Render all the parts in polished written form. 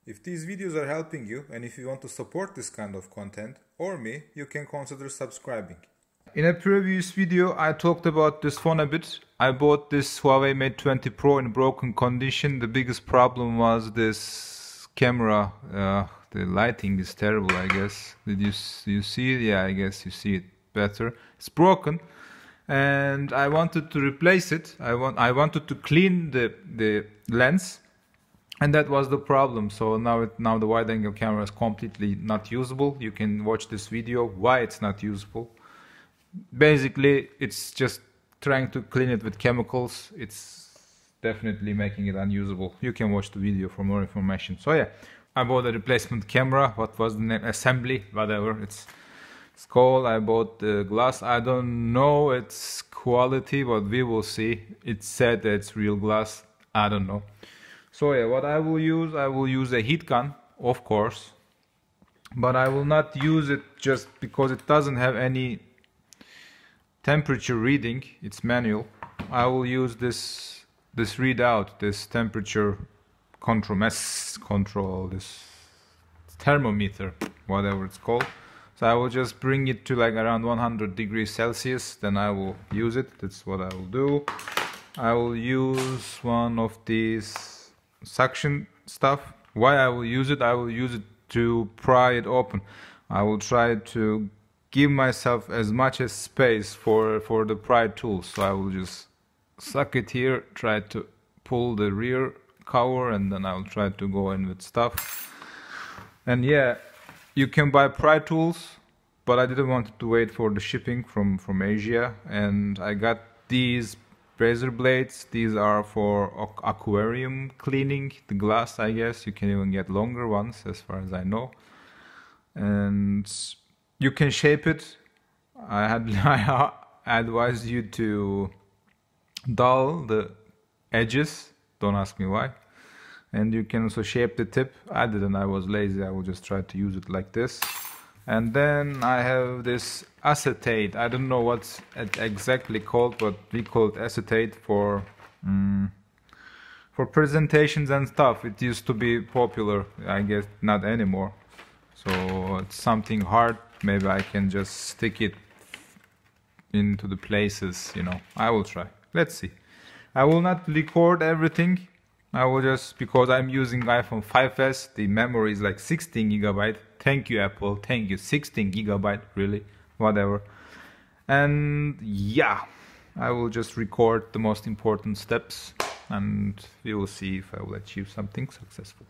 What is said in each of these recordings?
If these videos are helping you and if you want to support this kind of content or me, you can consider subscribing. In a previous video, I talked about this phone a bit. I bought this Huawei Mate 20 Pro in broken condition. The biggest problem was this camera. The lighting is terrible, I guess. Did you see it? Yeah, I guess you see it better. It's broken, and I wanted to replace it. I wanted to clean the lens, and that was the problem. So now the wide-angle camera is completely not usable. You can watch this video why it's not usable. Basically, it's just trying to clean it with chemicals. It's definitely making it unusable. You can watch the video for more information. So yeah, I bought a replacement camera. What was the name? Assembly, whatever it's called. I bought the glass. I don't know its quality, but we will see. It said that it's real glass. I don't know. So yeah, what I will use a heat gun, of course, but I will not use it just because it doesn't have any temperature reading. It's manual. I will use this readout, this temperature control, this thermometer, whatever it's called. So I will just bring it to like around 100 degrees Celsius, then I will use it. That's what I will do. I will use one of these suction stuff. Why I will use it? I will use it to pry it open. I will try to give myself as much as space for the pry tool. So I will just suck it here, try to pull the rear cover, and then I will try to go in with stuff. And yeah, you can buy pry tools, but I didn't want to wait for the shipping from Asia, and I got these razor blades. These are for aquarium cleaning the glass, I guess. You can even get longer ones as far as I know, and you can shape it. I advise you to dull the edges. Don't ask me why. And you can also shape the tip. I didn't. I was lazy. I will just try to use it like this. And then I have this acetate. I don't know what's it exactly called, but we call it acetate for presentations and stuff. It used to be popular. I guess not anymore. So it's something hard. Maybe I can just stick it into the places, you know. I will try. Let's see. I will not record everything. I will just, because I'm using iPhone 5s, the memory is like 16 gigabyte. Thank you, Apple. Thank you. 16 gigabyte, really. Whatever. And yeah, I will just record the most important steps, and we will see if I will achieve something successful.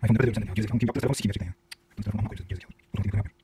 iPhone'da böyle diyorum sen de ya. Gerizekalı. Kim yaptı telefonu sikeyim gerçekten ya. Bu telefonu koyuyoruz gerizekalı. Otomatik yapıyor.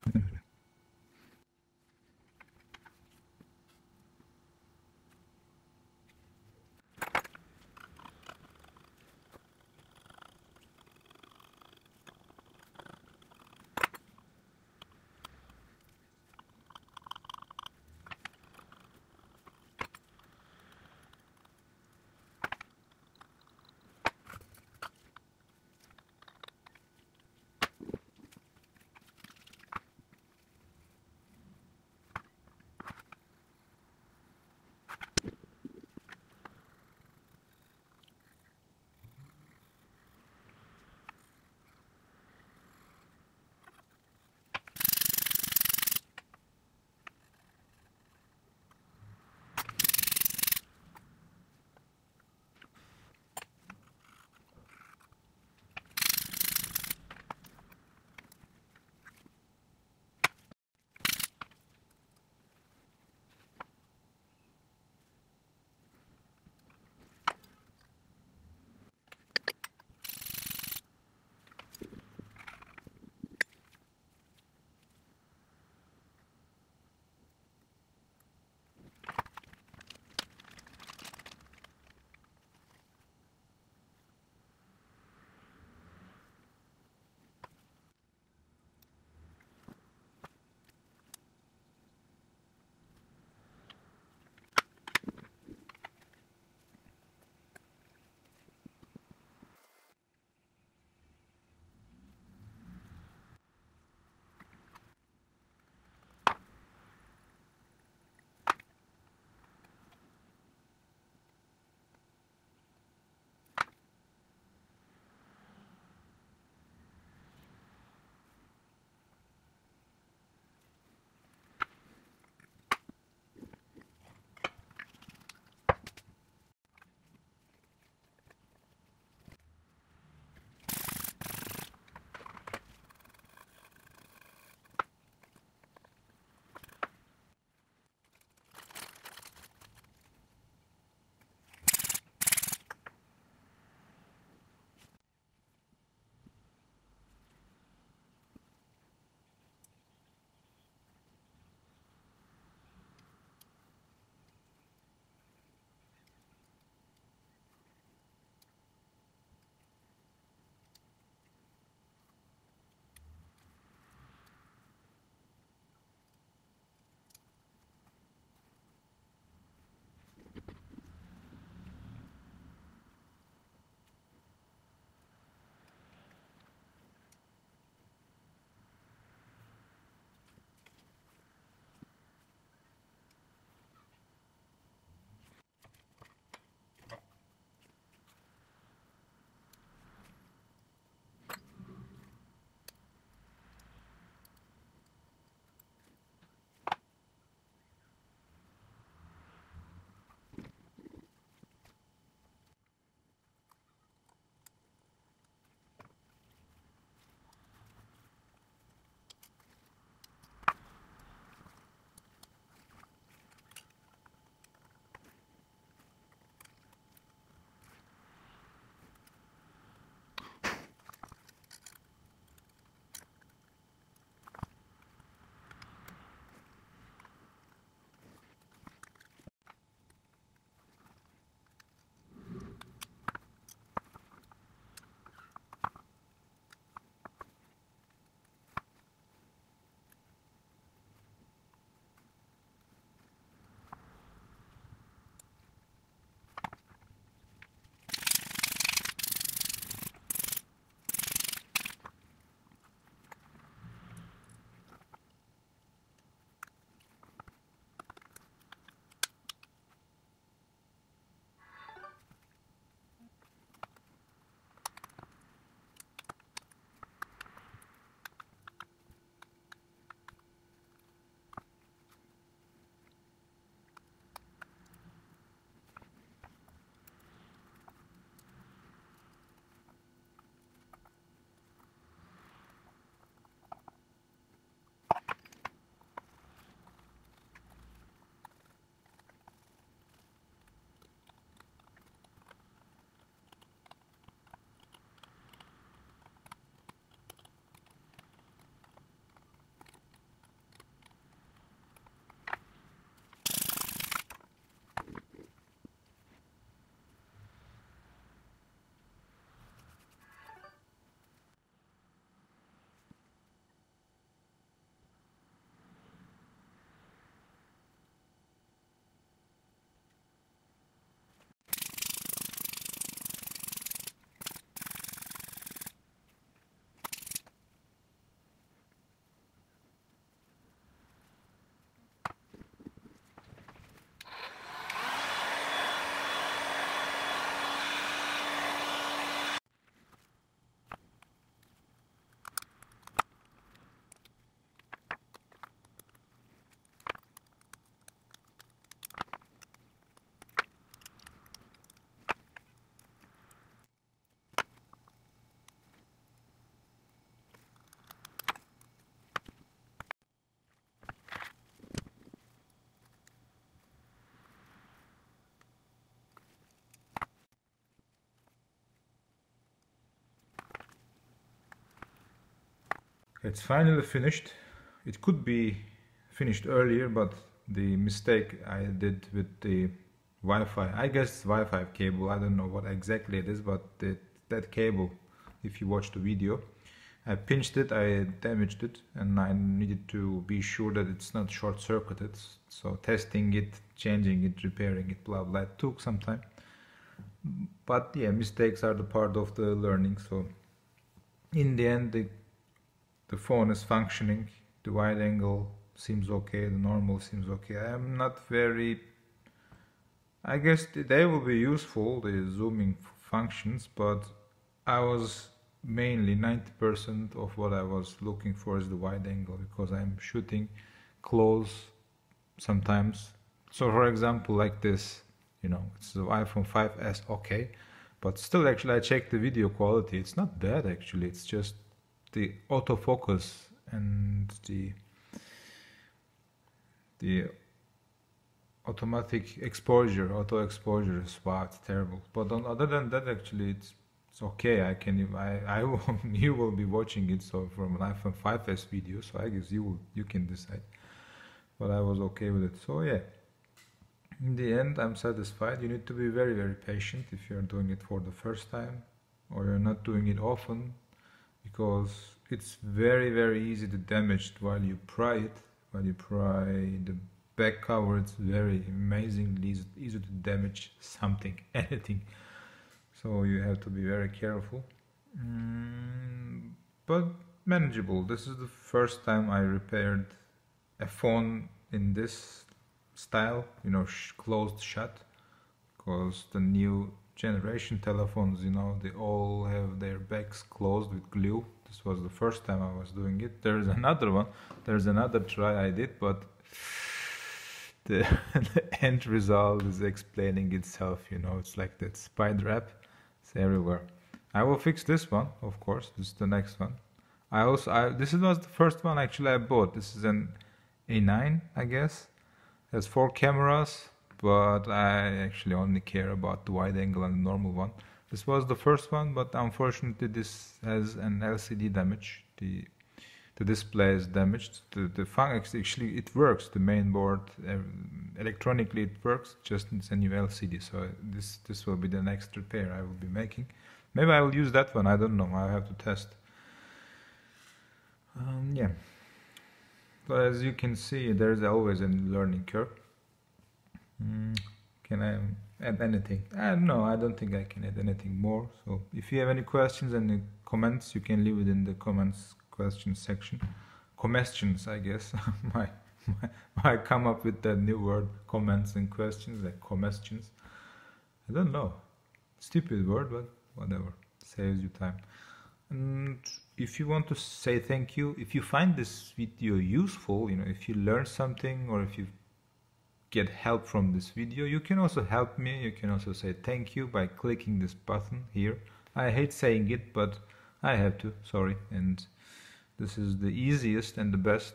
It's finally finished. It could be finished earlier, but the mistake I did with the Wi-Fi, I guess Wi-Fi cable, I don't know what exactly it is, but that cable, if you watch the video, I pinched it, I damaged it, and I needed to be sure that it's not short-circuited. So testing it, changing it, repairing it, blah blah, it took some time. But yeah, mistakes are the part of the learning. So in the end, the phone is functioning. The wide angle seems okay, the normal seems okay. I'm not very, I guess they will be useful, the zooming functions, but I was mainly 90% of what I was looking for is the wide angle, because I'm shooting close sometimes. So for example, like this, you know, it's the iPhone 5s, okay, but still actually I checked the video quality, it's not bad actually, it's just the autofocus and the automatic exposure, auto exposure is, wow, it's terrible. But other than that, actually it's okay. I will, you will be watching it so from an iPhone 5s video, so I guess you can decide. But I was okay with it. So yeah, in the end I'm satisfied. You need to be very, very patient if you're doing it for the first time or you're not doing it often, because it's very, very easy to damage it while you pry it. While you pry the back cover, it's very amazingly easy to damage something, anything. So you have to be very careful, but manageable. This is the first time I repaired a phone in this style, you know, closed shut, because the new generation telephones, you know, they all have their backs closed with glue. This was the first time I was doing it. There's another one, there's another try I did, but the end result is explaining itself, you know, it's like that spider web, it's everywhere. I will fix this one, of course. This is the next one. This was the first one actually I bought. This is an A9, I guess. It has 4 cameras, but I actually only care about the wide angle and the normal one. This was the first one, but unfortunately this has an LCD damage. The display is damaged. The function, actually it works, the main board, electronically it works, just it's a new LCD. So this will be the next repair I will be making. Maybe I will use that one, I don't know, I have to test. Yeah. But as you can see, there's always a learning curve. Can I add anything? No, I don't think I can add anything more. So if you have any questions and comments, you can leave it in the comments question section. Questions, I guess. I come up with that new word, comments and questions, like questions. I don't know. Stupid word, but whatever. Saves you time. And if you want to say thank you, if you find this video useful, you know, if you learn something or if you get help from this video, you can also help me. You can also say thank you by clicking this button here. I hate saying it, but I have to, sorry. And this is the easiest and the best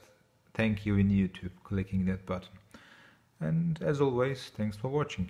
thank you in YouTube, clicking that button. And as always, thanks for watching.